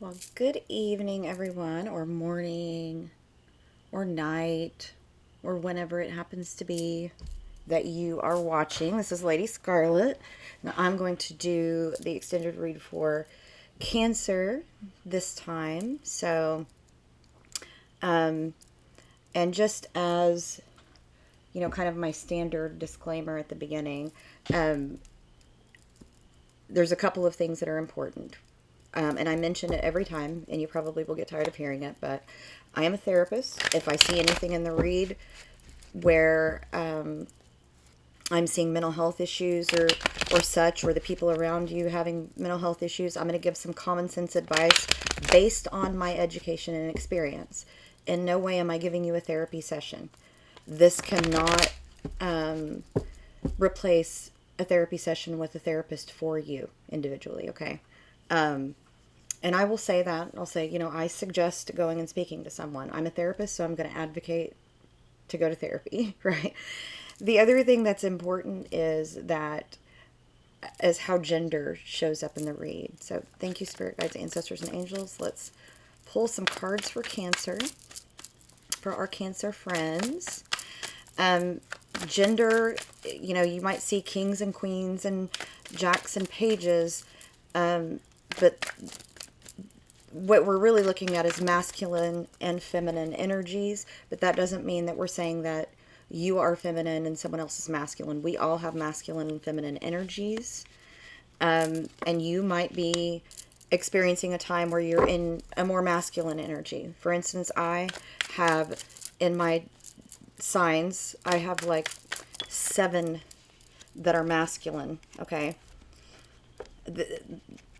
Well, good evening, everyone, or morning, or night, or whenever it happens to be that you are watching. This is Lady Scarlet. Now, I'm going to do the extended read for Cancer this time. And just as kind of my standard disclaimer at the beginning, um, there's a couple of things that are important. And I mention it every time, and you probably will get tired of hearing it, but I am a therapist. If I see anything in the read where I'm seeing mental health issues or such, or the people around you having mental health issues, I'm going to give some common sense advice based on my education and experience. In no way am I giving you a therapy session. This cannot replace a therapy session with a therapist for you individually, okay? And I will say that. I'll say, I suggest going and speaking to someone. I'm a therapist, so I'm going to advocate to go to therapy, right? The other thing that's important is how gender shows up in the read. So thank you, spirit guides, ancestors, and angels. Let's pull some cards for Cancer, for our Cancer friends. Gender, you might see kings and queens and jacks and pages, but what we're really looking at is masculine and feminine energies, but that doesn't mean that we're saying that you are feminine and someone else is masculine. We all have masculine and feminine energies. And you might be experiencing a time where you're in a more masculine energy. For instance, I have in my signs, I have like 7 that are masculine, okay?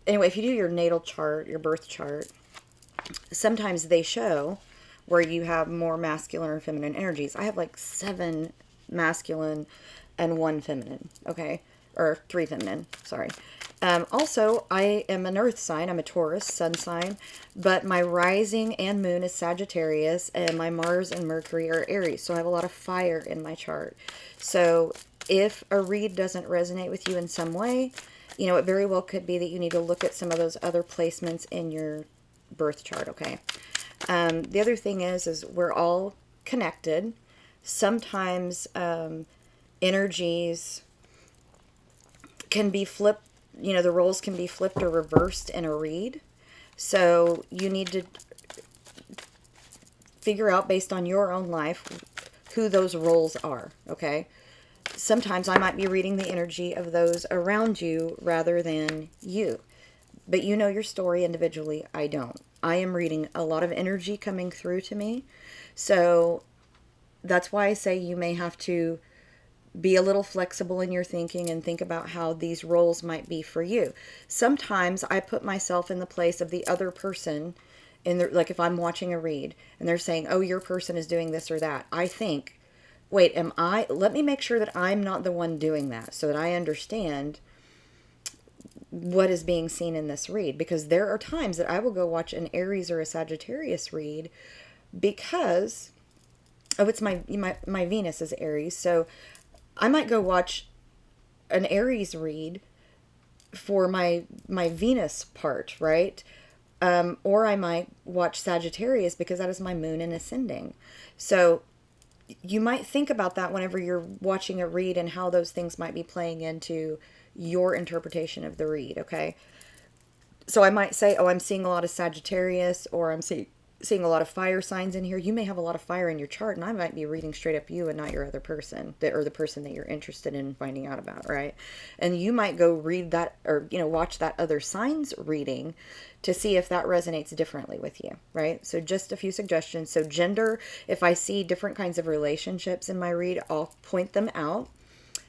Anyway, if you do your natal chart, your birth chart, sometimes they show where you have more masculine or feminine energies. I have like 7 masculine and 1 feminine, okay? Or 3 feminine, sorry. Also, I am an earth sign. I'm a Taurus, sun sign, but my rising and moon is Sagittarius, and my Mars and Mercury are Aries. So I have a lot of fire in my chart. So if a read doesn't resonate with you in some way, it very well could be that you need to look at some of those other placements in your birth chart, okay? The other thing is we're all connected. Sometimes energies can be flipped, the roles can be flipped or reversed in a read. So you need to figure out based on your own life who those roles are, okay? Sometimes I might be reading the energy of those around you rather than you. But you know your story individually. I don't. I am reading a lot of energy coming through to me. So that's why I say you may have to be a little flexible in your thinking and think about how these roles might be for you. Sometimes I put myself in the place of the other person like if I'm watching a read and they're saying, "Oh, your person is doing this or that." I think, "Wait, let me make sure that I'm not the one doing that so that I understand what is being seen in this read," because there are times that I will go watch an Aries or a Sagittarius read because it's my Venus is Aries, so I might go watch an Aries read for my Venus part, right? Or I might watch Sagittarius because that is my moon and ascending. So you might think about that whenever you're watching a read and how those things might be playing into your interpretation of the read, okay? So I might say, "Oh, I'm seeing a lot of Sagittarius," or "I'm seeing a lot of fire signs in here." You may have a lot of fire in your chart, and I might be reading straight up you and not your other person, or the person that you're interested in finding out about, right? And you might go read that, or watch that other signs reading to see if that resonates differently with you, right? So just a few suggestions. So gender, if I see different kinds of relationships in my read, I'll point them out,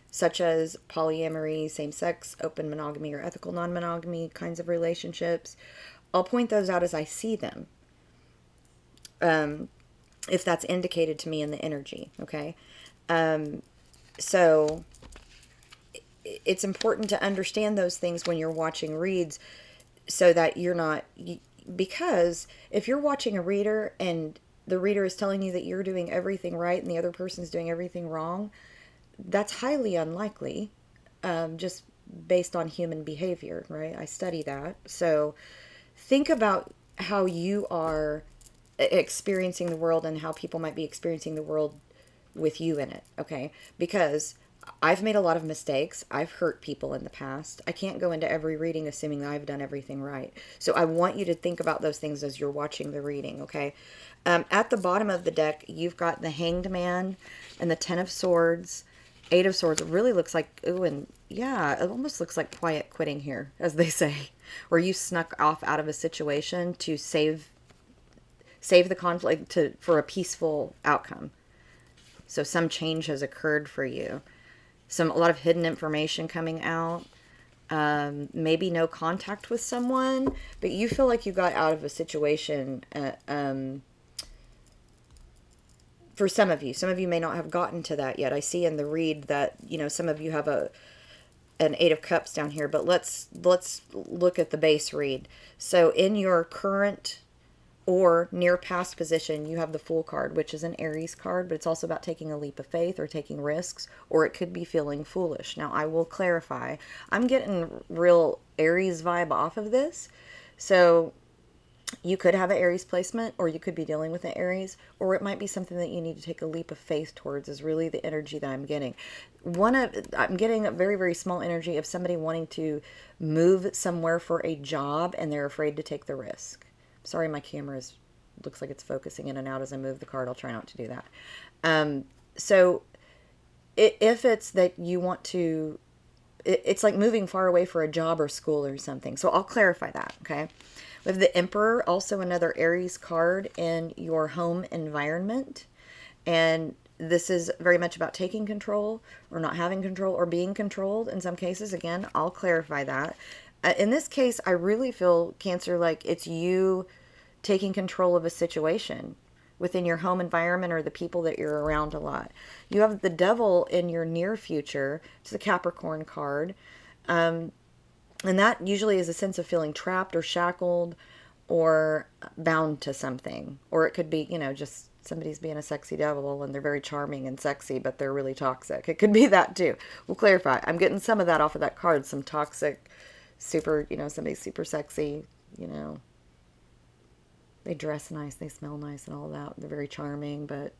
such as polyamory, same-sex, open monogamy, or ethical non-monogamy kinds of relationships. I'll point those out as I see them, if that's indicated to me in the energy, okay? So it's important to understand those things when you're watching reads so that you're not... Because if you're watching a reader and the reader is telling you that you're doing everything right and the other person's doing everything wrong, that's highly unlikely, just based on human behavior, right? I study that. So think about how you are experiencing the world and how people might be experiencing the world with you in it, okay? Because I've made a lot of mistakes. I've hurt people in the past. I can't go into every reading assuming that I've done everything right. So I want you to think about those things as you're watching the reading, okay? At the bottom of the deck, you've got the Hanged Man and the Ten of Swords, Eight of Swords. It really looks like, ooh, and yeah, it almost looks like quiet quitting here, as they say, where you snuck off out of a situation to save the conflict for a peaceful outcome. So some change has occurred for you. A lot of hidden information coming out. Maybe no contact with someone, but you feel like you got out of a situation. For some of you may not have gotten to that yet. I see in the read that, some of you have an Eight of Cups down here, but let's look at the base read. So in your current or near past position, you have the Fool card, which is an Aries card, but it's also about taking a leap of faith or taking risks, or it could be feeling foolish. Now, I will clarify. I'm getting real Aries vibe off of this. So you could have an Aries placement, or you could be dealing with an Aries, or it might be something that you need to take a leap of faith towards, is really the energy that I'm getting. I'm getting a very, very small energy of somebody wanting to move somewhere for a job, and they're afraid to take the risk. Sorry, my camera looks like it's focusing in and out as I move the card. I'll try not to do that. So if it's that you want to, it's like moving far away for a job or school or something. So I'll clarify that, okay? We have the Emperor, also another Aries card in your home environment. And this is very much about taking control or not having control or being controlled in some cases. Again, I'll clarify that. In this case, I really feel, Cancer, like it's you taking control of a situation within your home environment or the people that you're around a lot. You have the Devil in your near future. It's the Capricorn card. And that usually is a sense of feeling trapped or shackled or bound to something. Or it could be, just somebody's being a sexy devil and they're very charming and sexy, but they're really toxic. It could be that too. We'll clarify. I'm getting some of that off of that card. Some toxic, super, somebody's super sexy, they dress nice, they smell nice and all that. They're very charming, but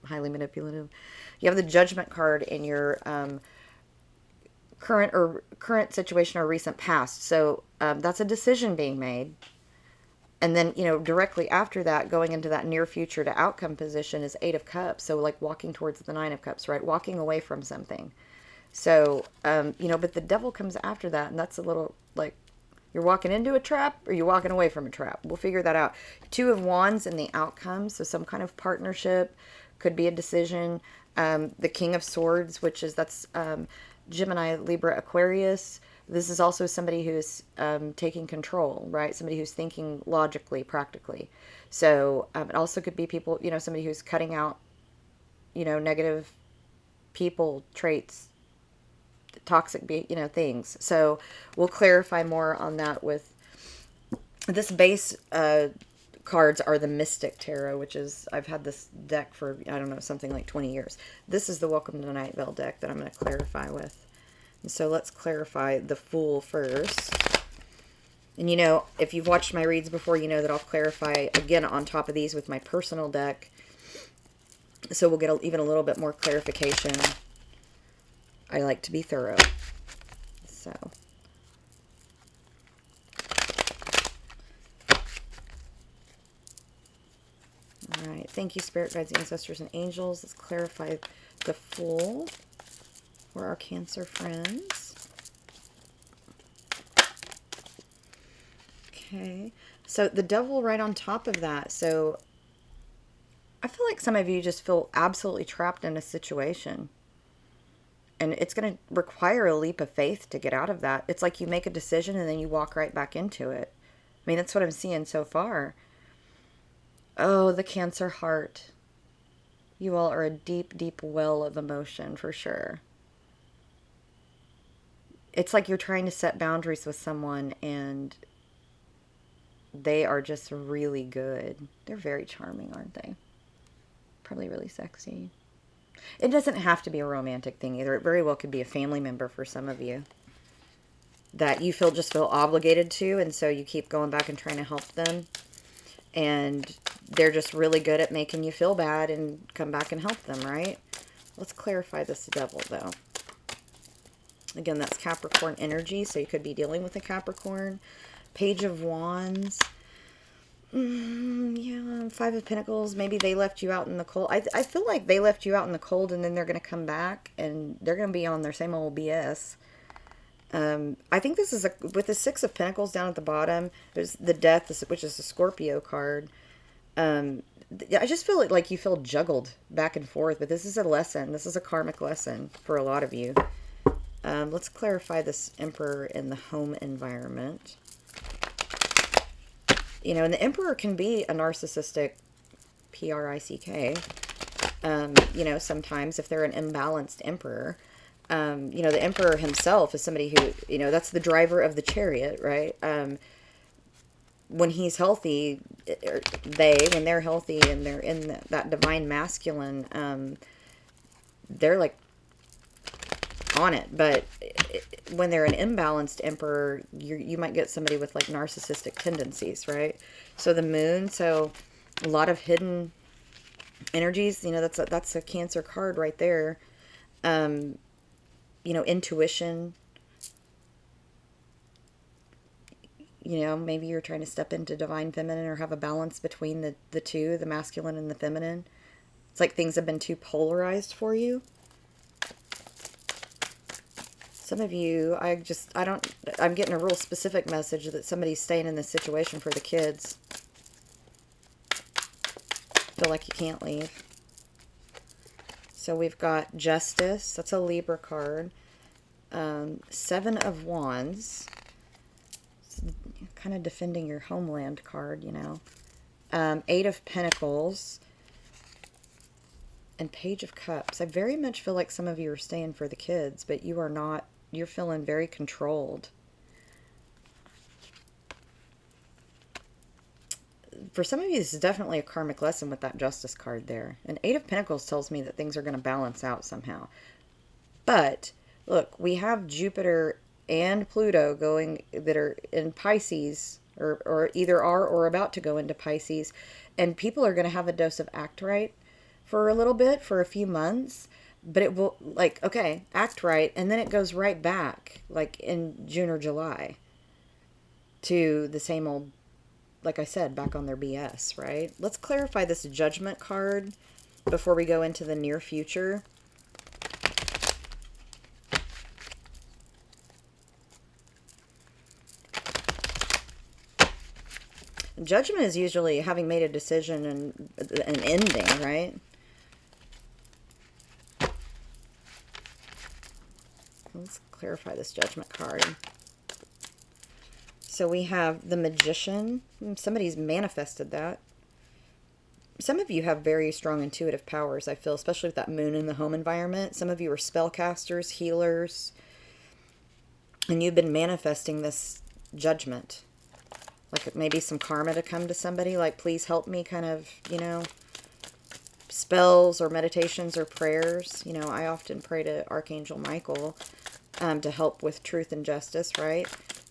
highly manipulative. You have the Judgment card in your current situation or recent past. So that's a decision being made. And then, directly after that, going into that near future to outcome position is Eight of Cups. So like walking towards the Nine of Cups, right? Walking away from something. So, but the Devil comes after that, and that's a little like, you're walking into a trap or you're walking away from a trap. We'll figure that out. Two of Wands in the outcome. So some kind of partnership, could be a decision. The King of Swords, that's Gemini, Libra, Aquarius. This is also somebody who's taking control, right? Somebody who's thinking logically, practically. So it also could be people, somebody who's cutting out, negative people, traits, toxic, things. So we'll clarify more on that with this base. Cards are the Mystic Tarot, which is, I've had this deck for, I don't know, something like 20 years. This is the Welcome to Night Vale deck that I'm going to clarify with. And so let's clarify the Fool first. And if you've watched my reads before, you know that I'll clarify again on top of these with my personal deck. So we'll get even a little bit more clarification. I like to be thorough. So. All right. Thank you, Spirit Guides, Ancestors, and Angels. Let's clarify the Fool for our Cancer friends. Okay. So the Devil right on top of that. So I feel like some of you just feel absolutely trapped in a situation. And it's going to require a leap of faith to get out of that. It's like you make a decision and then you walk right back into it. I mean, that's what I'm seeing so far. Oh, the Cancer heart. You all are a deep, deep well of emotion for sure. It's like you're trying to set boundaries with someone and they are just really good. They're very charming, aren't they? Probably really sexy. It doesn't have to be a romantic thing either. It very well could be a family member for some of you that you just feel obligated to, and so you keep going back and trying to help them. And they're just really good at making you feel bad and come back and help them, right? Let's clarify this devil, though. Again, that's Capricorn energy, so you could be dealing with a Capricorn. Page of Wands. Yeah, Five of Pentacles. Maybe they left you out in the cold. I feel like they left you out in the cold, and then they're going to come back, and they're going to be on their same old BS. I think this is with the Six of Pentacles down at the bottom. There's the Death, which is a Scorpio card. I just feel like you feel juggled back and forth, but this is a lesson. This is a karmic lesson for a lot of you. Let's clarify this Emperor in the home environment. You know, and the Emperor can be a narcissistic, P-R-I-C-K. You know, sometimes if they're an imbalanced Emperor. You know, the Emperor himself is somebody who, you know, that's the driver of the chariot, right? When he's healthy, when they're healthy and they're in that divine masculine, they're like on it. But when they're an imbalanced Emperor, you might get somebody with like narcissistic tendencies, right? So the Moon, so a lot of hidden energies, you know, that's a Cancer card right there. You know, intuition. You know, maybe you're trying to step into divine feminine or have a balance between the two, the masculine and the feminine. It's like things have been too polarized for you. Some of you, I'm getting a real specific message that somebody's staying in this situation for the kids. Feel like you can't leave. So we've got Justice. That's a Libra card. Seven of Wands. It's kind of defending your homeland card, you know. Eight of Pentacles. And Page of Cups. I very much feel like some of you are staying for the kids, but you are not. You're feeling very controlled. For some of you, this is definitely a karmic lesson with that Justice card there. And Eight of Pentacles tells me that things are going to balance out somehow. But, look, we have Jupiter and Pluto that are in Pisces, or either are or about to go into Pisces. And people are going to have a dose of act right for a little bit, for a few months. But it will, like, okay, act right. And then it goes right back, like in June or July, to the same old, like I said, back on their BS, right? Let's clarify this Judgment card before we go into the near future. Judgment is usually having made a decision and an ending, right? Let's clarify this Judgment card. So we have the Magician. Somebody's manifested that. Some of you have very strong intuitive powers, I feel, especially with that Moon in the home environment. Some of you are spellcasters, healers, and you've been manifesting this Judgment. Like maybe some karma to come to somebody, like please help me, kind of, you know, spells or meditations or prayers. You know, I often pray to Archangel Michael to help with truth and justice, right?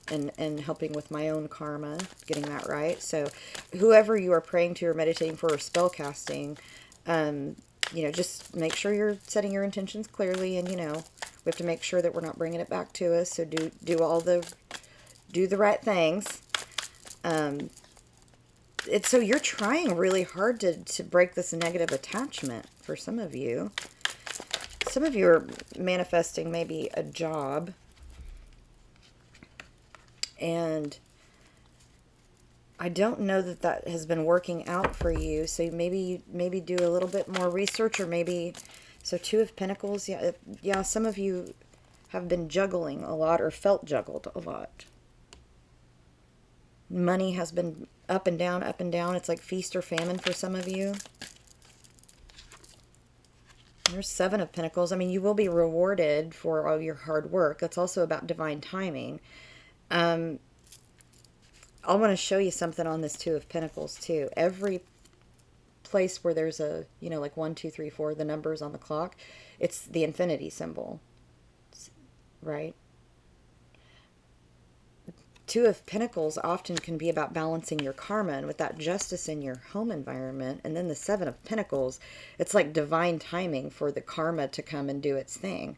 And helping with my own karma, getting that right. So whoever you are praying to or meditating for or spell casting, you know, just make sure you're setting your intentions clearly. And, you know, we have to make sure that we're not bringing it back to us. So do the right things. So you're trying really hard to break this negative attachment for some of you. Some of you are manifesting maybe a job. And I don't know that has been working out for you. So maybe do a little bit more research, or maybe, so Two of Pentacles. Yeah, some of you have been juggling a lot or felt juggled a lot. Money has been up and down, up and down. It's like feast or famine for some of you. There's Seven of Pentacles. I mean, you will be rewarded for all your hard work. That's also about divine timing. I want to show you something on this Two of Pentacles too. Every place where there's a, you know, like 1, 2, 3, 4, the numbers on the clock, it's the infinity symbol, right? Two of Pentacles often can be about balancing your karma and with that justice in your home environment. And then the Seven of Pentacles, it's like divine timing for the karma to come and do its thing.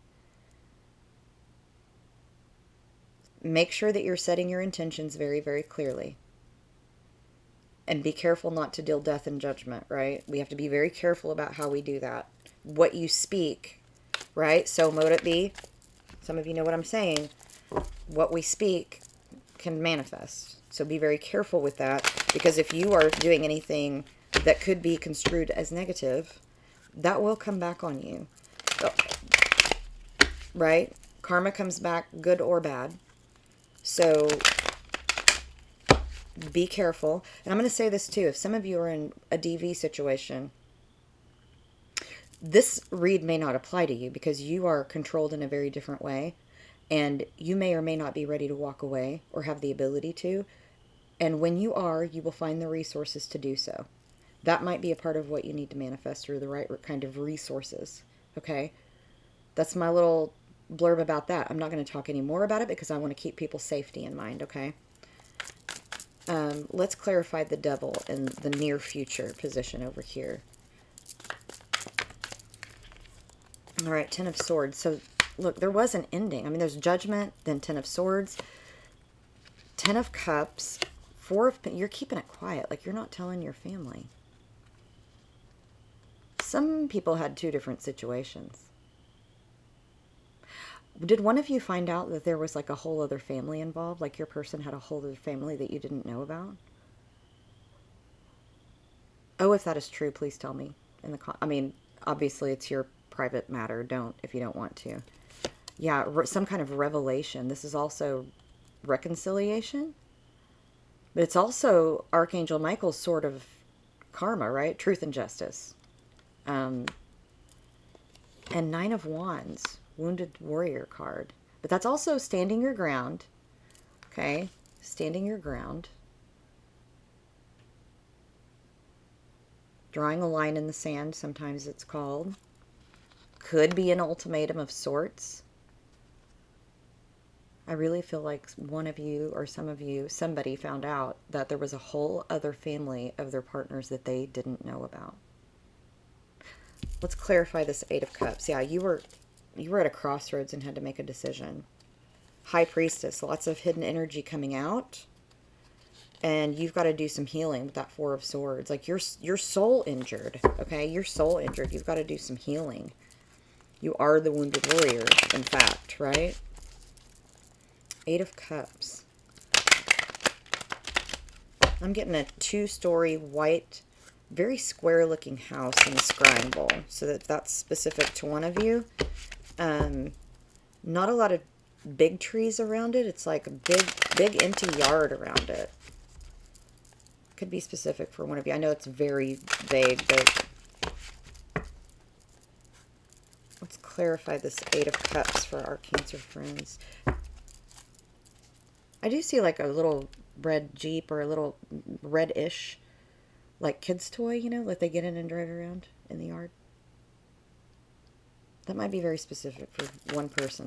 Make sure that you're setting your intentions very, very clearly. And be careful not to deal death and judgment, right? We have to be very careful about how we do that. What you speak, right? So mote it be. Some of you know what I'm saying. What we speak can manifest. So be very careful with that, because if you are doing anything that could be construed as negative, that will come back on you. Right? Karma comes back good or bad. So be careful. And I'm going to say this too. If some of you are in a DV situation, this read may not apply to you because you are controlled in a very different way. And you may or may not be ready to walk away or have the ability to. And when you are, you will find the resources to do so. That might be a part of what you need to manifest, through the right kind of resources. Okay? That's my little blurb about that. I'm not going to talk any more about it because I want to keep people's safety in mind. Okay? Let's clarify the devil in the near future position over here. All right, Ten of Swords. So, look, there was an ending. I mean, there's Judgment, then Ten of Swords, Ten of Cups, Four of... You're keeping it quiet. Like, you're not telling your family. Some people had two different situations. Did one of you find out that there was, like, a whole other family involved? Like, your person had a whole other family that you didn't know about? Oh, if that is true, please tell me. I mean, obviously, it's your private matter. Don't, if you don't want to. Yeah, some kind of revelation. This is also reconciliation. But it's also Archangel Michael's sort of karma, right? Truth and justice. And Nine of Wands. Wounded Warrior card. But that's also standing your ground. Okay? Standing your ground. Drawing a line in the sand, sometimes it's called. Could be an ultimatum of sorts. I really feel like one of you or some of you, somebody found out that there was a whole other family of their partners that they didn't know about. Let's clarify this Eight of Cups. Yeah, you were at a crossroads and had to make a decision. High Priestess, lots of hidden energy coming out. And you've got to do some healing with that Four of Swords. Like, you're soul injured, okay? You're soul injured. You've got to do some healing. You are the wounded warrior, in fact, right? Eight of Cups. I'm getting a 2-story white, very square-looking house in a scrying bowl. So that's specific to one of you. Not a lot of big trees around it. It's like a big empty yard around it. Could be specific for one of you. I know it's very vague, but let's clarify this Eight of Cups for our Cancer friends. I do see like a little red Jeep or a little red-ish, like kid's toy, you know, like they get in and drive around in the yard. That might be very specific for one person.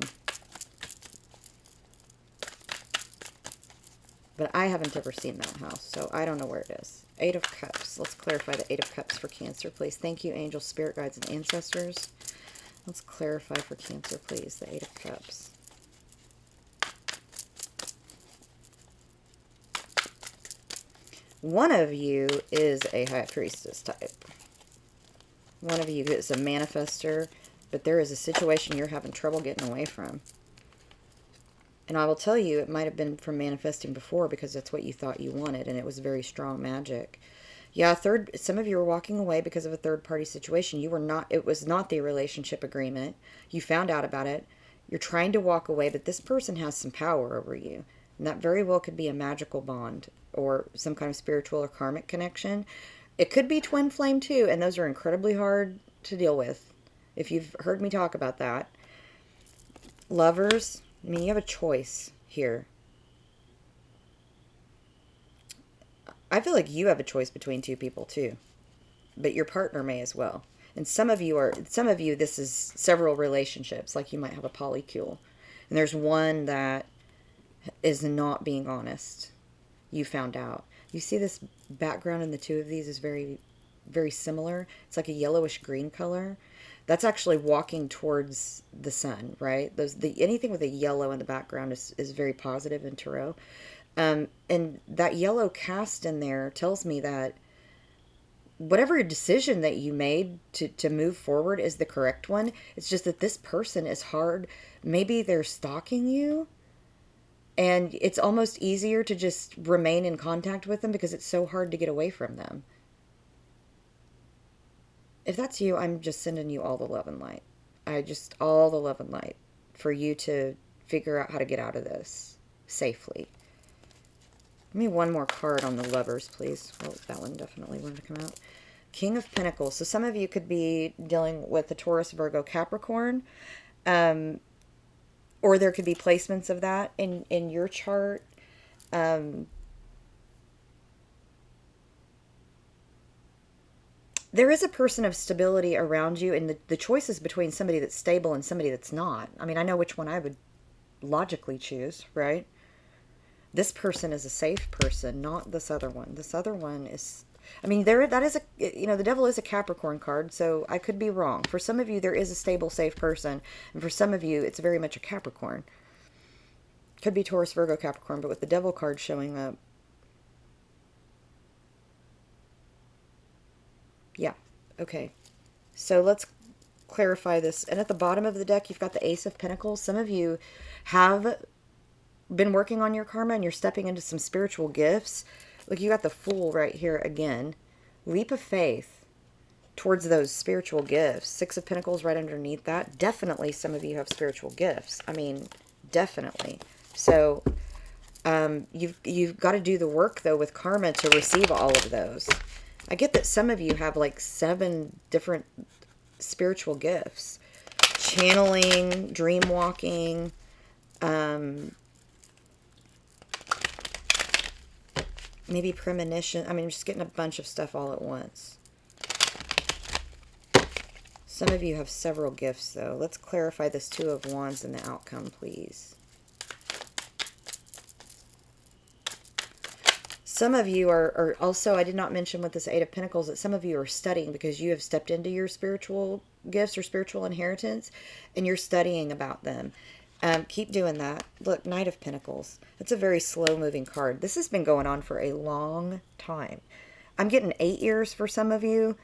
But I haven't ever seen that house, so I don't know where it is. Eight of Cups. Let's clarify the Eight of Cups for Cancer, please. Thank you, angels, spirit guides, and ancestors. Let's clarify for Cancer, please, the Eight of Cups. One of you is a High Priestess type. One of you is a manifester, but there is a situation you're having trouble getting away from. And I will tell you, it might have been from manifesting before because that's what you thought you wanted, and it was very strong magic. Yeah, some of you were walking away because of a third-party situation. It was not the relationship agreement. You found out about it. You're trying to walk away, but this person has some power over you. And that very well could be a magical bond or some kind of spiritual or karmic connection. It could be twin flame too, and those are incredibly hard to deal with. If you've heard me talk about that. Lovers, I mean, you have a choice here. I feel like you have a choice between two people too, but your partner may as well. And some of you, this is several relationships, like you might have a polycule. And there's one that is not being honest. You found out. You see this background in the two of these is very, very similar. It's like a yellowish green color. That's actually walking towards the sun, right? Anything with a yellow in the background is very positive in tarot. And that yellow cast in there tells me that whatever decision that you made to move forward is the correct one. It's just that this person is hard. Maybe they're stalking you, and it's almost easier to just remain in contact with them because it's so hard to get away from them. If that's you, I'm just sending you all the love and light. All the love and light for you to figure out how to get out of this safely. Give me one more card on the lovers, please. Well, that one definitely wanted to come out. King of Pentacles. So some of you could be dealing with the Taurus, Virgo, Capricorn. Or there could be placements of that in your chart. There is a person of stability around you, and the choice is between somebody that's stable and somebody that's not. I mean, I know which one I would logically choose, right? This person is a safe person, not this other one. This other one is, I mean, that is the devil is a Capricorn card, so I could be wrong. For some of you, there is a stable, safe person, and for some of you, it's very much a Capricorn. Could be Taurus, Virgo, Capricorn, but with the devil card showing up. Yeah, okay. So let's clarify this. And at the bottom of the deck, you've got the Ace of Pentacles. Some of you have been working on your karma and you're stepping into some spiritual gifts. Look, you got the Fool right here again. Leap of faith towards those spiritual gifts. Six of Pentacles right underneath that. Definitely some of you have spiritual gifts. I mean, definitely. So you've got to do the work, though, with karma to receive all of those. I get that some of you have like 7 different spiritual gifts. Channeling, dream walking, maybe premonition. I mean, I'm just getting a bunch of stuff all at once. Some of you have several gifts, though. Let's clarify this Two of Wands and the outcome, please. Some of you are also, I did not mention with this Eight of Pentacles, that some of you are studying because you have stepped into your spiritual gifts or spiritual inheritance, and you're studying about them. Keep doing that. Look, Knight of Pentacles. It's a very slow-moving card. This has been going on for a long time. I'm getting 8 years for some of you,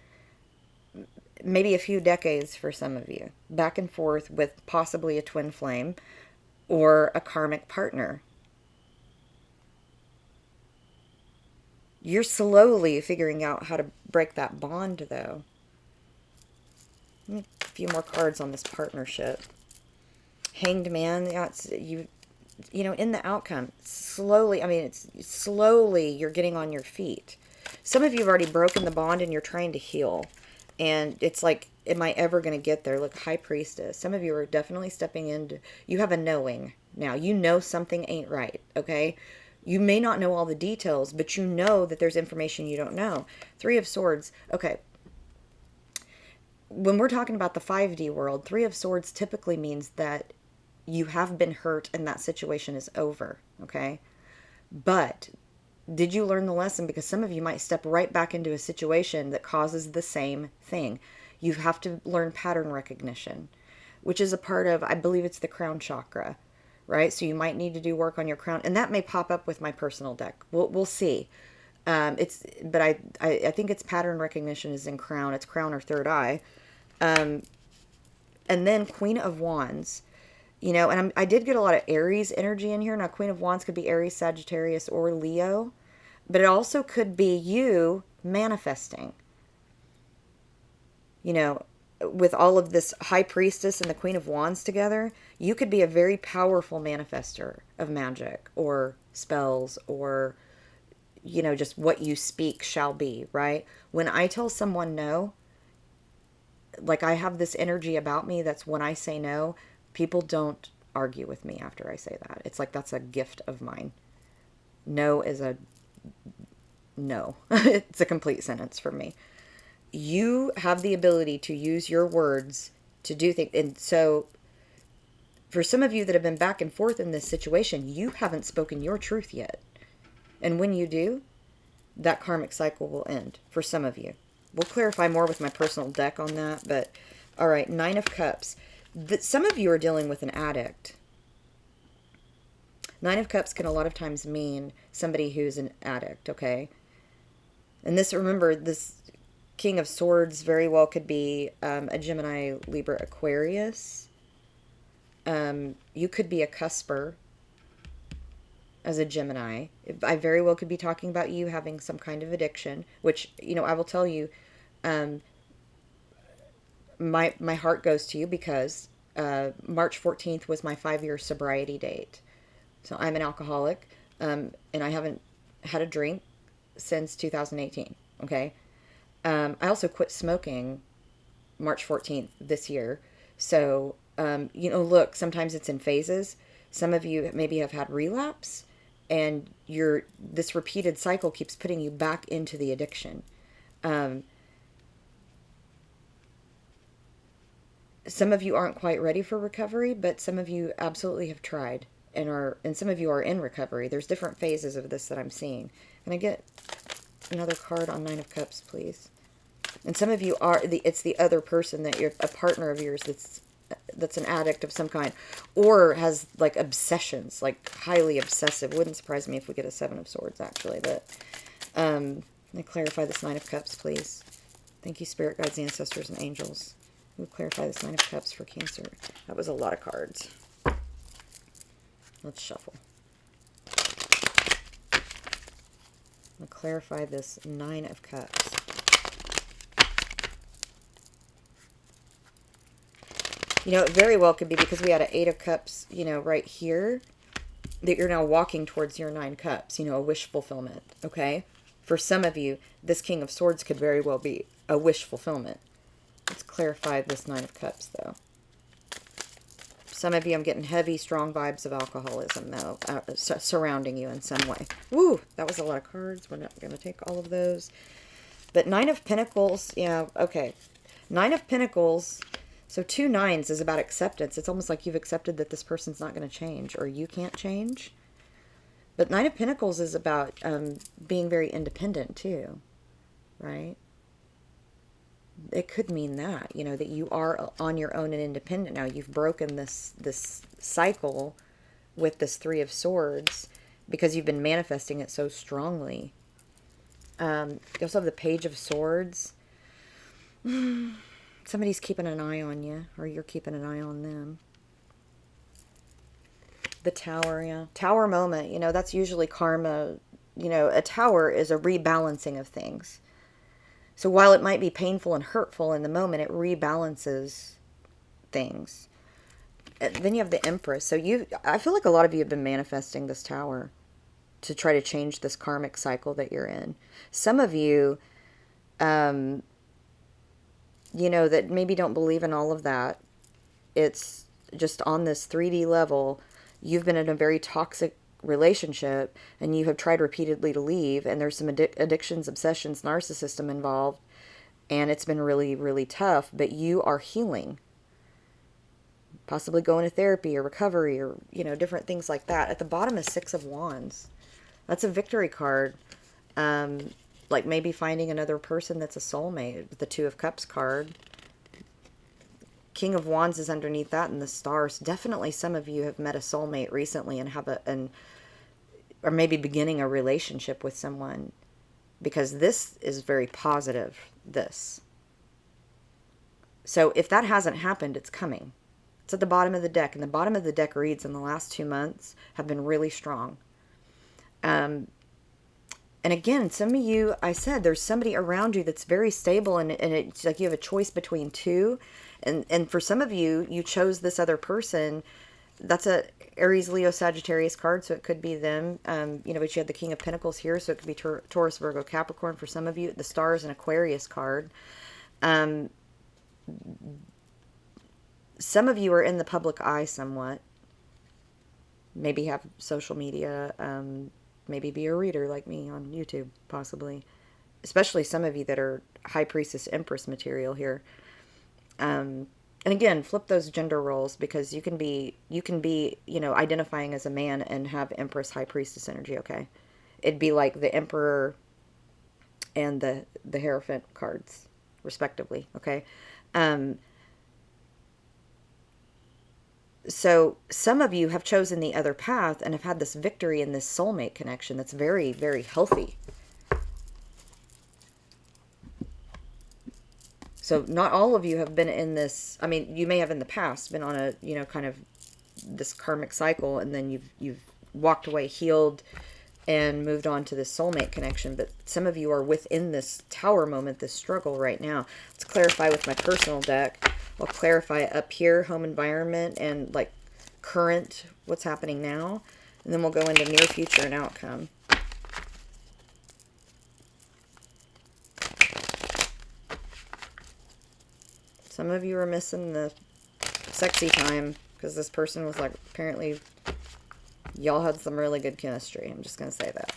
maybe a few decades for some of you, back and forth with possibly a twin flame or a karmic partner. You're slowly figuring out how to break that bond, though. A few more cards on this partnership. Hanged Man. That's you know, in the outcome. Slowly, I mean, it's slowly you're getting on your feet. Some of you have already broken the bond and you're trying to heal. And it's like, am I ever going to get there? Look, High Priestess. Some of you are definitely stepping into, you have a knowing now. You know something ain't right, okay? You may not know all the details, but you know that there's information you don't know. Three of Swords. Okay. When we're talking about the 5D world, Three of Swords typically means that you have been hurt and that situation is over, okay? But did you learn the lesson? Because some of you might step right back into a situation that causes the same thing. You have to learn pattern recognition, which is a part of, I believe it's the crown chakra. Right? So you might need to do work on your crown. And that may pop up with my personal deck. We'll see. But I think it's pattern recognition is in crown. It's crown or third eye. And then Queen of Wands. You know, and I did get a lot of Aries energy in here. Now, Queen of Wands could be Aries, Sagittarius, or Leo. But it also could be you manifesting. You know, with all of this High Priestess and the Queen of Wands together, you could be a very powerful manifester of magic or spells or, you know, just what you speak shall be, right? When I tell someone no, like I have this energy about me that's when I say no, people don't argue with me after I say that. It's like that's a gift of mine. No is a no. It's a complete sentence for me. You have the ability to use your words to do things. And so For some of you that have been back and forth in this situation, you haven't spoken your truth yet. And when you do, that karmic cycle will end for some of you. We'll clarify more with my personal deck on that. But, all right, Nine of Cups. Some of you are dealing with an addict. Nine of Cups can a lot of times mean somebody who's an addict, okay? And this, remember, this King of Swords very well could be a Gemini, Libra, Aquarius. You could be a cusper as a Gemini. I very well could be talking about you having some kind of addiction, which, you know, I will tell you, my heart goes to you because March 14th was my 5-year sobriety date. So I'm an alcoholic, and I haven't had a drink since 2018, okay? I also quit smoking March 14th this year. So, you know, look, sometimes it's in phases. Some of you maybe have had relapse, and this repeated cycle keeps putting you back into the addiction. Some of you aren't quite ready for recovery, but some of you absolutely have tried and some of you are in recovery. There's different phases of this that I'm seeing. Can I get another card on Nine of Cups, please? And some of you it's the other person that you're a partner of yours that's an addict of some kind, or has like obsessions, like highly obsessive. Wouldn't surprise me if we get a Seven of Swords, actually. But let me clarify this Nine of Cups, please. Thank you, Spirit Guides, Ancestors, and Angels. We'll clarify this Nine of Cups for Cancer. That was a lot of cards. Let's shuffle. I'll clarify this Nine of Cups. You know, it very well could be because we had an Eight of Cups, you know, right here, that you're now walking towards your Nine Cups, you know, a wish fulfillment, okay? For some of you, this King of Swords could very well be a wish fulfillment. Let's clarify this Nine of Cups, though. Some of you, I'm getting heavy, strong vibes of alcoholism, though, surrounding you in some way. Woo! That was a lot of cards. We're not going to take all of those. But Nine of Pentacles, yeah, okay. Nine of Pentacles, so 2 nines is about acceptance. It's almost like you've accepted that this person's not going to change, or you can't change. But Nine of Pentacles is about being very independent, too, right? It could mean that, you know, that you are on your own and independent now. You've broken this cycle with this Three of Swords because you've been manifesting it so strongly. You also have the Page of Swords. Somebody's keeping an eye on you, or you're keeping an eye on them. The Tower, yeah. Tower moment, you know, that's usually karma. You know, a tower is a rebalancing of things. So while it might be painful and hurtful in the moment, it rebalances things. Then you have the Empress. So I feel like a lot of you have been manifesting this Tower to try to change this karmic cycle that you're in. Some of you, you know, that maybe don't believe in all of that. It's just on this 3D level, you've been in a very toxic relationship and you have tried repeatedly to leave, and there's some addictions, obsessions, narcissism involved, and it's been really, really tough, but you are healing, possibly going to therapy or recovery, or, you know, different things like that. At the bottom is Six of Wands. That's a victory card. Like maybe finding another person that's a soulmate. The Two of Cups card. King of Wands is underneath that, and the stars. Definitely some of you have met a soulmate recently and have or maybe beginning a relationship with someone, because this is very positive, this. So if that hasn't happened, it's coming. It's at the bottom of the deck, and the bottom of the deck reads, in the last 2 months have been really strong. And again, some of you, I said, there's somebody around you that's very stable, and it's like you have a choice between two. And for some of you, you chose this other person. That's a Aries, Leo, Sagittarius card, so it could be them. You know, but you had the King of Pentacles here, so it could be Taurus, Virgo, Capricorn for some of you. The Star is an Aquarius card. Some of you are in the public eye somewhat. Maybe have social media, maybe be a reader like me on YouTube, possibly. Especially some of you that are High Priestess, Empress material here. And again, flip those gender roles, because you can be, identifying as a man and have Empress High Priestess energy, okay? It'd be like the Emperor and the Hierophant cards, respectively, okay? Um, so some of you have chosen the other path and have had this victory in this soulmate connection that's very, very healthy. So not all of you have been in this. I mean, you may have in the past been on a, kind of this karmic cycle, and then you've walked away healed and moved on to this soulmate connection. But some of you are within this tower moment, this struggle right now. Let's clarify with my personal deck. I'll clarify up here, home environment, and like current, what's happening now. And then we'll go into near future and outcome. Some of you are missing the sexy time because this person was like, apparently y'all had some really good chemistry. I'm just going to say that.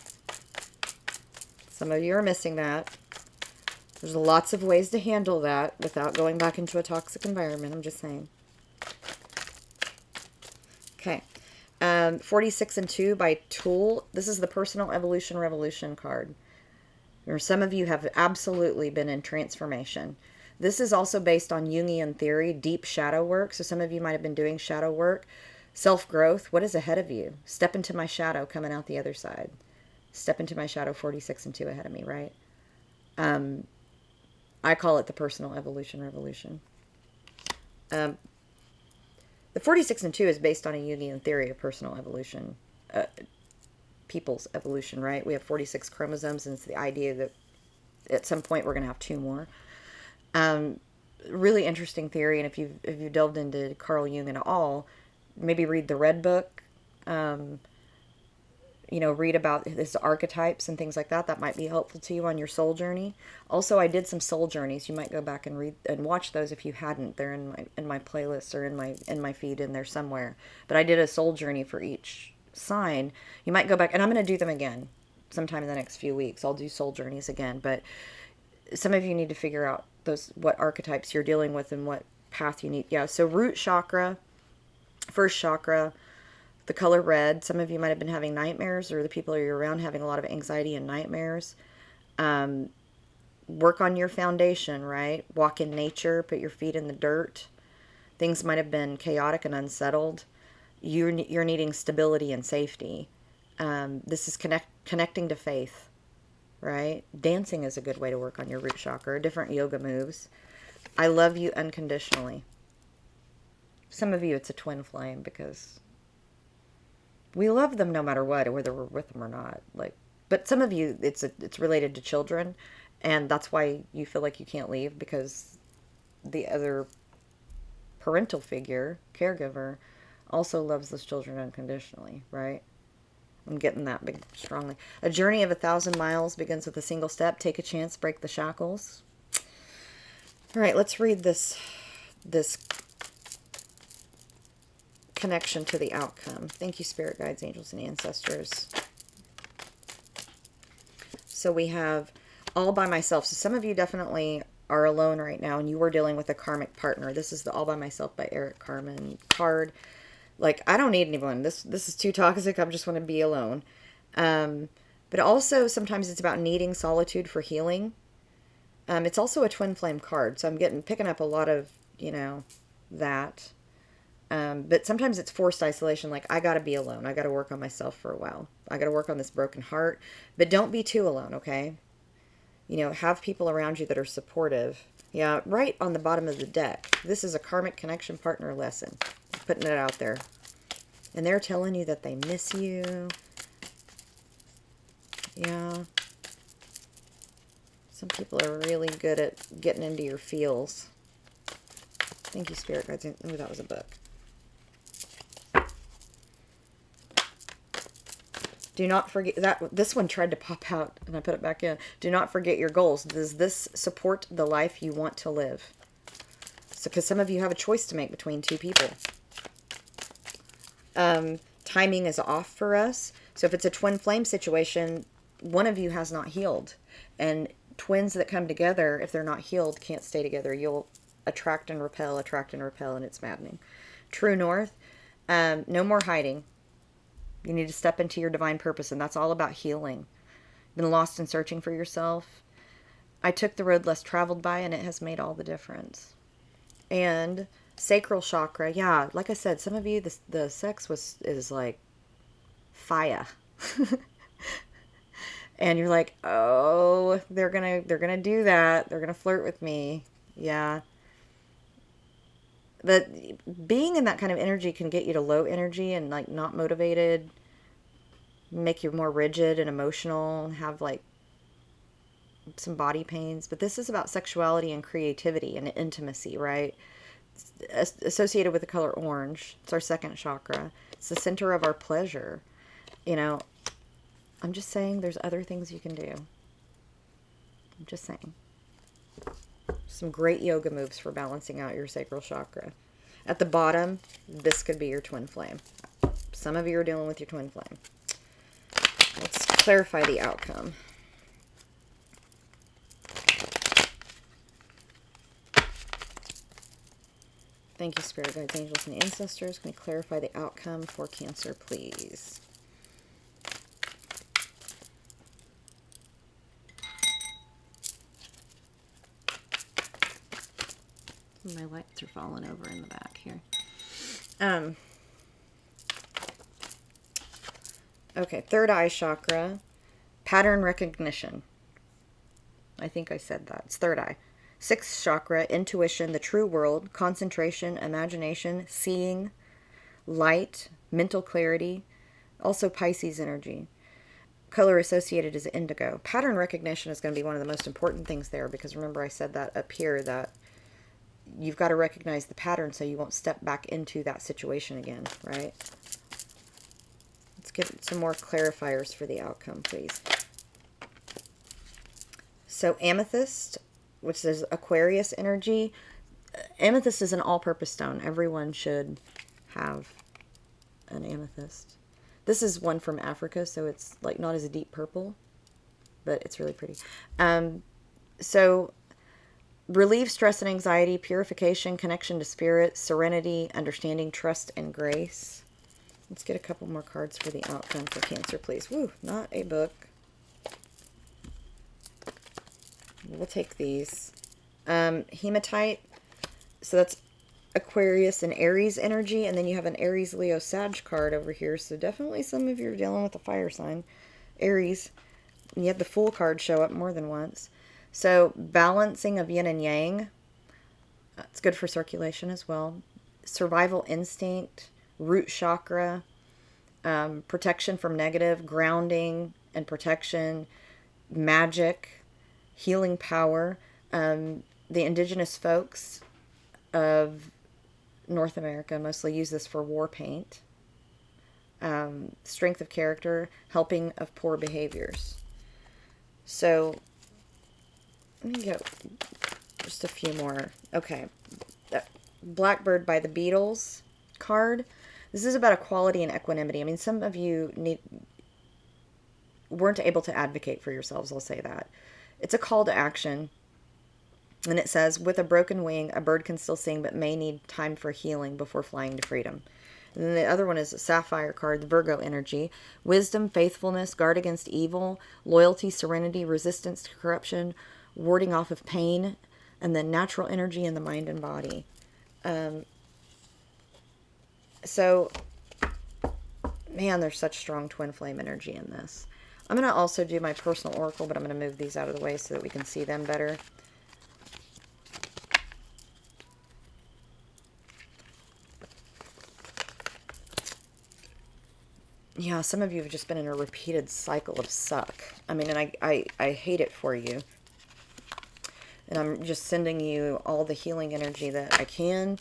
Some of you are missing that. There's lots of ways to handle that without going back into a toxic environment. I'm just saying. Okay. 46 and 2 by Tool. This is the Personal Evolution Revolution card. Or some of you have absolutely been in transformation. This is also based on Jungian theory, deep shadow work. So some of you might have been doing shadow work. Self-growth. What is ahead of you? Step into my shadow coming out the other side. Step into my shadow, 46 and 2 ahead of me, right? I call it the Personal Evolution Revolution. The 46 and 2 is based on a Jungian theory of personal evolution. People's evolution, right? We have 46 chromosomes, and it's the idea that at some point we're going to have 2 more. Really interesting theory, and if you've delved into Carl Jung at all, maybe read the Red Book, read about his archetypes and things like that. That might be helpful to you on your soul journey. Also, I did some soul journeys. You might go back and read and watch those if you hadn't. They're in my playlist or in my feed in there somewhere. But I did a soul journey for each sign. You might go back, and I'm going to do them again sometime in the next few weeks. I'll do soul journeys again, but some of you need to figure out what archetypes you're dealing with and what path you need. Yeah, so root chakra, first chakra, the color red. Some of you might have been having nightmares, or the people you're around having a lot of anxiety and nightmares. Work on your foundation, right? Walk in nature, put your feet in the dirt. Things might have been chaotic and unsettled. You're needing stability and safety. This is connecting to faith, right? Dancing is a good way to work on your root chakra. Different yoga moves. I love you unconditionally. Some of you, it's a twin flame, because we love them no matter what, whether we're with them or not. But some of you, it's related to children, and that's why you feel like you can't leave, because the other parental figure, caregiver, also loves those children unconditionally, right? I'm getting that big strongly. A journey of 1,000 miles begins with a single step. Take a chance, break the shackles. All right, let's read this connection to the outcome. Thank you, spirit guides, angels, and ancestors. So we have all by myself. So some of you definitely are alone right now, and you are dealing with a karmic partner. This is the All by Myself by Eric Carmen card. Like, I don't need anyone. This is too toxic. I just want to be alone. But also sometimes it's about needing solitude for healing. It's also a twin flame card, so I'm picking up a lot of, that. But sometimes it's forced isolation. Like, I got to be alone. I got to work on myself for a while. I got to work on this broken heart. But don't be too alone, okay? Have people around you that are supportive. Yeah, right on the bottom of the deck. This is a karmic connection partner lesson. Putting it out there. And they're telling you that they miss you. Yeah. Some people are really good at getting into your feels. Thank you, spirit guides. Oh, that was a book. Do not forget that this one tried to pop out and I put it back in. Do not forget your goals. Does this support the life you want to live? So, because some of you have a choice to make between 2 people. Timing is off for us. So if it's a twin flame situation, one of you has not healed. And twins that come together, if they're not healed, can't stay together. You'll attract and repel, and it's maddening. True north, no more hiding. You need to step into your divine purpose, and that's all about healing. Been lost and searching for yourself. I took the road less traveled by, and it has made all the difference. And sacral chakra, yeah, like I said, some of you, the sex is like fire. And you're like, oh, they're gonna do that. They're gonna flirt with me. Yeah. But being in that kind of energy can get you to low energy and like not motivated, make you more rigid and emotional, and have like some body pains. But this is about sexuality and creativity and intimacy, right? Associated with the color orange. It's our second chakra. It's the center of our pleasure. You know, I'm just saying there's other things you can do. I'm just saying. Some great yoga moves for balancing out your sacral chakra. At the bottom, this could be your twin flame. Some of you are dealing with your twin flame. Let's clarify the outcome. Thank you, Spirit Guides, Angels, and Ancestors. Can we clarify the outcome for Cancer, please? My lights are falling over in the back here. Okay, third eye chakra, pattern recognition. I think I said that. It's third eye. Sixth chakra, intuition, the true world, concentration, imagination, seeing, light, mental clarity, also Pisces energy. Color associated is indigo. Pattern recognition is going to be one of the most important things there, because remember I said that up here, that you've got to recognize the pattern so you won't step back into that situation again, right? Let's get some more clarifiers for the outcome, please. So amethyst, which is Aquarius energy. Amethyst is an all-purpose stone. Everyone should have an amethyst. This is one from Africa, so it's like not as a deep purple, but it's really pretty. So relieve stress and anxiety, purification, connection to spirit, serenity, understanding, trust, and grace. Let's get a couple more cards for the outcome for Cancer, please. Woo, not a book. We'll take these. Hematite. So that's Aquarius and Aries energy. And then you have an Aries, Leo, Sag card over here. So definitely some of you are dealing with a fire sign. Aries. And you had the Fool card show up more than once. So balancing of yin and yang. It's good for circulation as well. Survival instinct. Root chakra. Protection from negative. Grounding and protection. Magic. Healing power. The indigenous folks of North America mostly use this for war paint. Strength of character, helping of poor behaviors. So, let me get just a few more. Okay. Blackbird by the Beatles card. This is about equality and equanimity. I mean, some of you weren't able to advocate for yourselves, I'll say that. It's a call to action. And it says, with a broken wing, a bird can still sing, but may need time for healing before flying to freedom. And then the other one is a Sapphire card, the Virgo energy. Wisdom, faithfulness, guard against evil, loyalty, serenity, resistance to corruption, warding off of pain, and then natural energy in the mind and body. So, man, there's such strong twin flame energy in this. I'm going to also do my personal oracle, but I'm going to move these out of the way so that we can see them better. Yeah, some of you have just been in a repeated cycle of suck. I mean, and I hate it for you. And I'm just sending you all the healing energy that I can,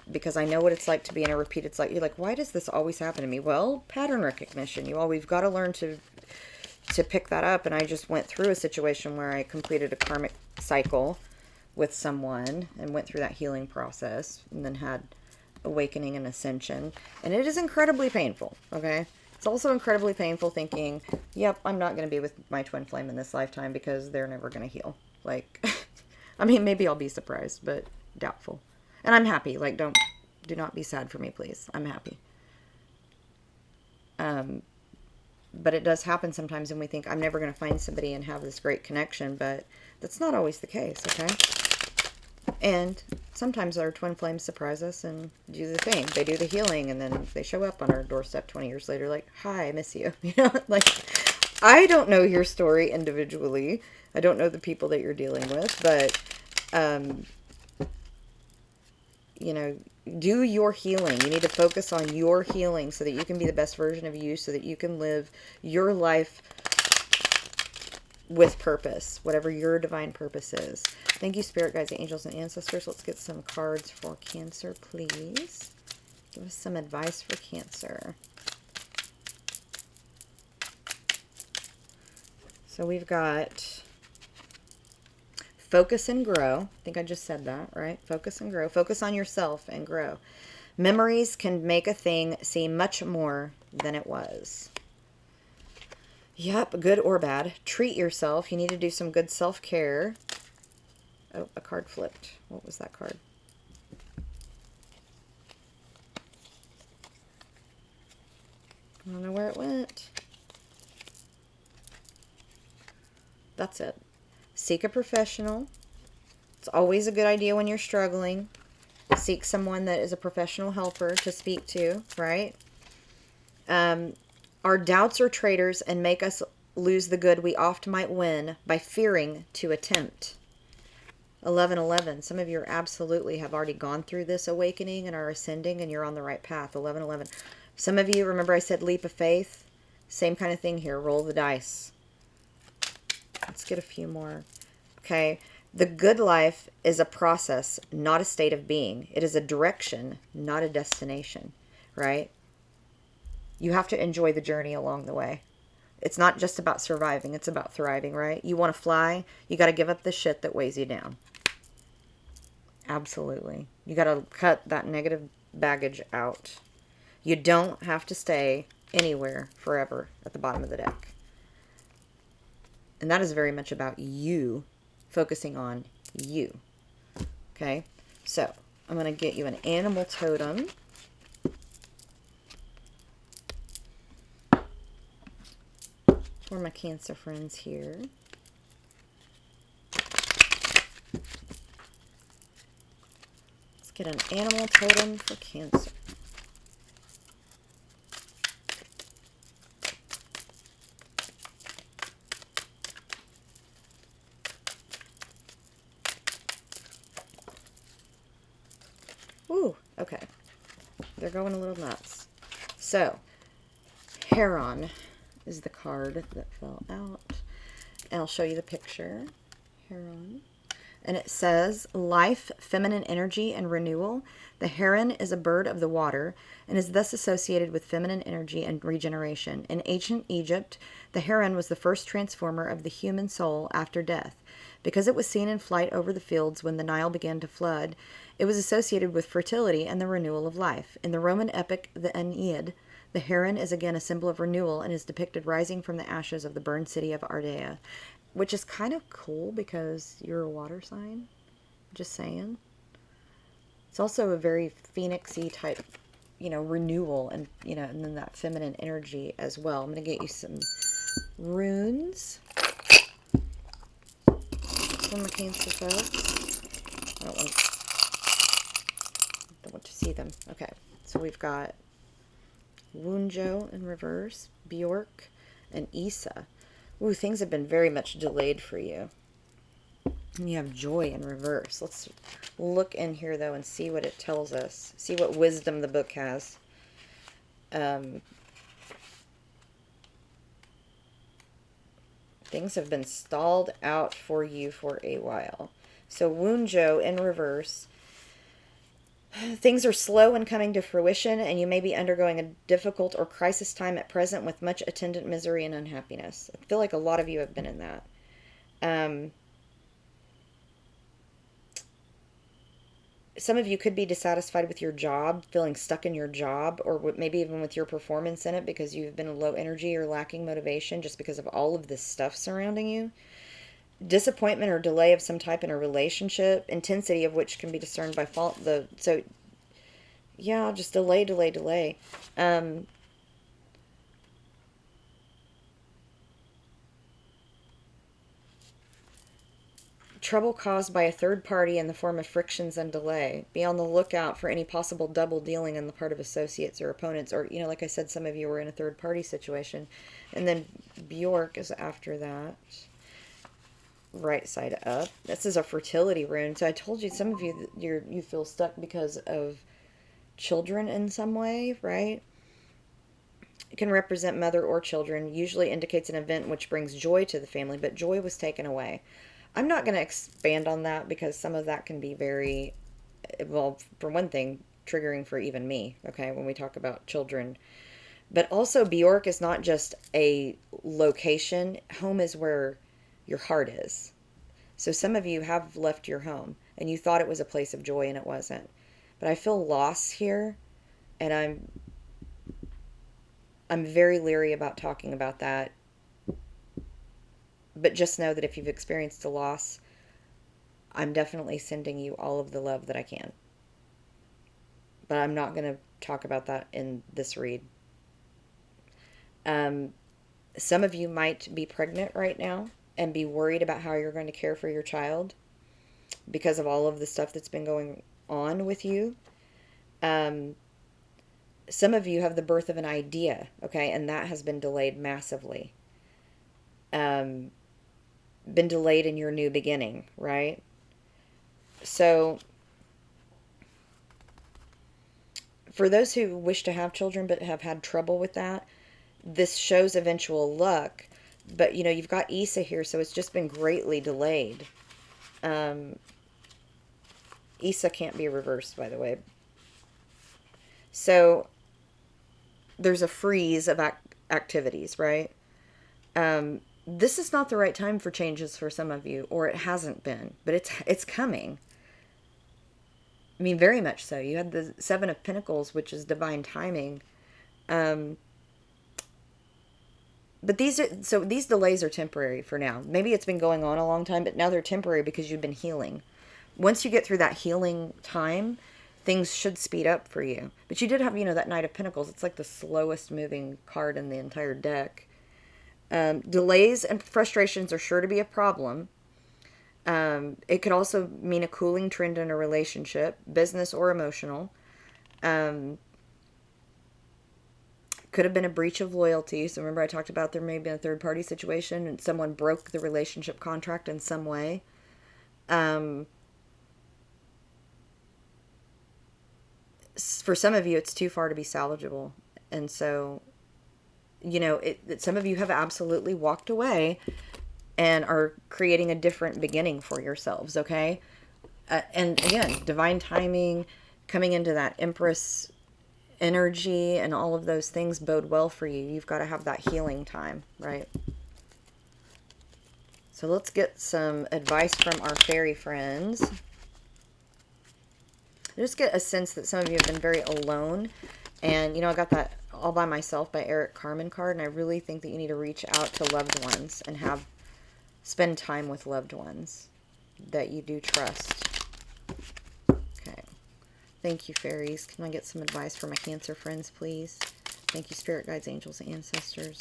because I know what it's like to be in a repeated cycle. You're like, why does this always happen to me? Well, pattern recognition. We've got to learn to pick that up. And I just went through a situation where I completed a karmic cycle with someone and went through that healing process and then had awakening and ascension, and it is incredibly painful. Okay, it's also incredibly painful thinking, yep, I'm not going to be with my twin flame in this lifetime because they're never going to heal. Like, I mean, maybe I'll be surprised, but doubtful. And I'm happy. Like, do not be sad for me, please. I'm happy. But it does happen sometimes, and we think, I'm never going to find somebody and have this great connection, but that's not always the case, okay? And sometimes our twin flames surprise us and do the thing. They do the healing, and then they show up on our doorstep 20 years later like, hi, I miss you. You know, like, I don't know your story individually. I don't know the people that you're dealing with, but, you know, do your healing. You need to focus on your healing so that you can be the best version of you, so that you can live your life with purpose, whatever your divine purpose is. Thank you, spirit guides, angels, and ancestors. Let's get some cards for Cancer, please. Give us some advice for Cancer. So we've got focus and grow. I think I just said that, right? Focus and grow. Focus on yourself and grow. Memories can make a thing seem much more than it was. Yep, good or bad. Treat yourself. You need to do some good self-care. Oh, a card flipped. What was that card? I don't know where it went. That's it. Seek a professional. It's always a good idea when you're struggling. Seek someone that is a professional helper to speak to, right? Our doubts are traitors and make us lose the good we oft might win by fearing to attempt. 11:11. Some of you absolutely have already gone through this awakening and are ascending, and you're on the right path. 11:11. Some of you, remember I said leap of faith? Same kind of thing here. Roll the dice. Let's get a few more. Okay. The good life is a process, not a state of being. It is a direction, not a destination, right? You have to enjoy the journey along the way. It's not just about surviving. It's about thriving, right? You want to fly, you got to give up the shit that weighs you down. Absolutely. You got to cut that negative baggage out. You don't have to stay anywhere forever at the bottom of the deck. And that is very much about you, focusing on you. Okay? So, I'm going to get you an animal totem. For my Cancer friends here. Let's get an animal totem for Cancer. Ooh, okay. They're going a little nuts. So, Heron is the card that fell out. And I'll show you the picture. Heron. And it says, life, feminine energy, and renewal. The heron is a bird of the water and is thus associated with feminine energy and regeneration. In ancient Egypt, the heron was the first transformer of the human soul after death. Because it was seen in flight over the fields when the Nile began to flood, it was associated with fertility and the renewal of life. In the Roman epic, the Aeneid, the heron is again a symbol of renewal and is depicted rising from the ashes of the burned city of Ardea, which is kind of cool because you're a water sign. Just saying. It's also a very phoenixy type, renewal and, and then that feminine energy as well. I'm going to get you some runes from the Cancer folks. I don't want to see them. Okay, so we've got Wunjo in reverse, Bjork, and Isa. Ooh, things have been very much delayed for you. And you have Joy in reverse. Let's look in here, though, and see what it tells us. See what wisdom the book has. Things have been stalled out for you for a while. So Wunjo in reverse. Things are slow in coming to fruition, and you may be undergoing a difficult or crisis time at present with much attendant misery and unhappiness. I feel like a lot of you have been in that. Some of you could be dissatisfied with your job, feeling stuck in your job, or maybe even with your performance in it because you've been low energy or lacking motivation just because of all of this stuff surrounding you. disappointment or delay of some type in a relationship, intensity of which can be discerned by fault. So yeah, just delay, delay, delay. Um, Trouble caused by a third party in the form of frictions and delay. Be on the lookout for any possible double dealing on the part of associates or opponents, or, like I said, some of you were in a third party situation. And then Bjork is after that. Right side up. This is a fertility rune. So I told you, some of you, you feel stuck because of children in some way, right? It can represent mother or children, usually indicates an event which brings joy to the family, but joy was taken away. I'm not going to expand on that because some of that can be very, well, for one thing, triggering for even me, okay, when we talk about children. But also, Bjork is not just a location. Home is where your heart is. So some of you have left your home and you thought it was a place of joy and it wasn't. But I feel loss here, and I'm very leery about talking about that. But just know that if you've experienced a loss, I'm definitely sending you all of the love that I can. But I'm not going to talk about that in this read. Some of you might be pregnant right now and be worried about how you're going to care for your child because of all of the stuff that's been going on with you. Some of you have the birth of an idea, okay, and that has been delayed massively. Been delayed in your new beginning, right? So, for those who wish to have children but have had trouble with that, this shows eventual luck. But, you've got Issa here, so it's just been greatly delayed. Issa can't be reversed, by the way. So, there's a freeze of activities, right? This is not the right time for changes for some of you, or it hasn't been, but it's coming. I mean, very much so. You had the Seven of Pentacles, which is divine timing. But these delays are temporary for now. Maybe it's been going on a long time, but now they're temporary because you've been healing. Once you get through that healing time, things should speed up for you. But you did have, that Knight of Pentacles. It's like the slowest moving card in the entire deck. Delays and frustrations are sure to be a problem. It could also mean a cooling trend in a relationship, business or emotional. Could have been a breach of loyalty. So remember I talked about there may have been a third party situation and someone broke the relationship contract in some way. For some of you, it's too far to be salvageable. And so, some of you have absolutely walked away and are creating a different beginning for yourselves, okay? And again, divine timing, coming into that Empress energy and all of those things bode well for you. You've got to have that healing time, right? So let's get some advice from our fairy friends. I just get a sense that some of you have been very alone. And, I got that All by Myself by Eric Carmen card. And I really think that you need to reach out to loved ones and spend time with loved ones that you do trust. Okay. Thank you, fairies. Can I get some advice for my Cancer friends, please? Thank you, spirit guides, angels, and ancestors.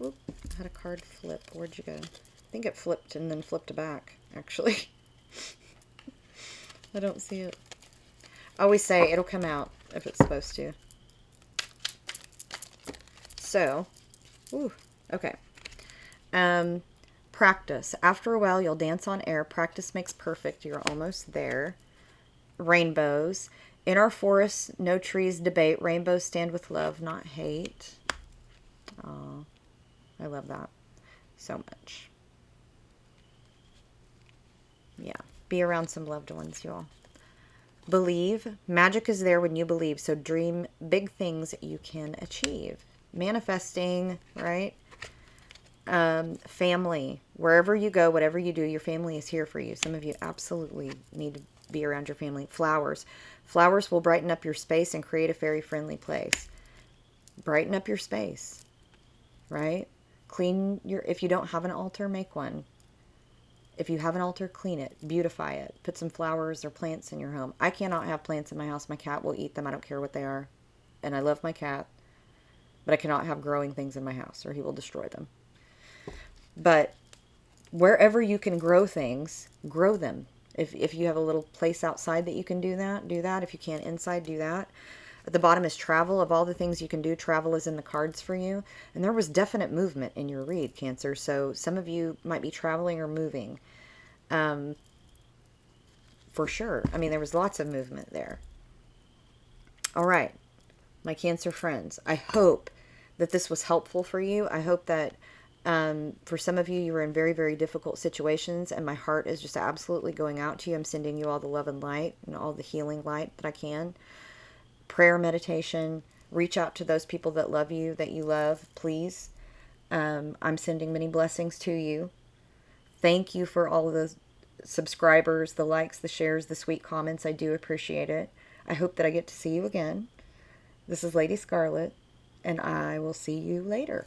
Oop, I had a card flip. Where'd you go? I think it flipped and then flipped back, actually. I don't see it. I always say it'll come out if it's supposed to. So, okay. Practice. After a while, you'll dance on air. Practice makes perfect. You're almost there. Rainbows. In our forests, no trees debate. Rainbows stand with love, not hate. Oh, I love that so much. Yeah. Be around some loved ones, y'all. Believe. Magic is there when you believe. So dream big things you can achieve. Manifesting, right? Family. Wherever you go, whatever you do, your family is here for you. Some of you absolutely need to be around your family. Flowers. Flowers will brighten up your space and create a fairy-friendly place. Brighten up your space. right? Clean your, if you don't have an altar, make one. If you have an altar, clean it, beautify it, put some flowers or plants in your home. I cannot have plants in my house. My cat will eat them. I don't care what they are. And I love my cat, but I cannot have growing things in my house or he will destroy them. But wherever you can grow things, grow them. If you have a little place outside that you can do that, do that. If you can't inside, do that. At the bottom is travel. Of all the things you can do, travel is in the cards for you. And there was definite movement in your read, Cancer. So some of you might be traveling or moving. For sure. I mean, there was lots of movement there. All right, my Cancer friends. I hope that this was helpful for you. I hope that for some of you, you were in very, very difficult situations, and my heart is just absolutely going out to you. I'm sending you all the love and light and all the healing light that I can. Prayer, meditation, reach out to those people that love you, that you love, please. I'm sending many blessings to you. Thank you for all of the subscribers, the likes, the shares, the sweet comments. I do appreciate it. I hope that I get to see you again. This is Lady Scarlett, and I will see you later.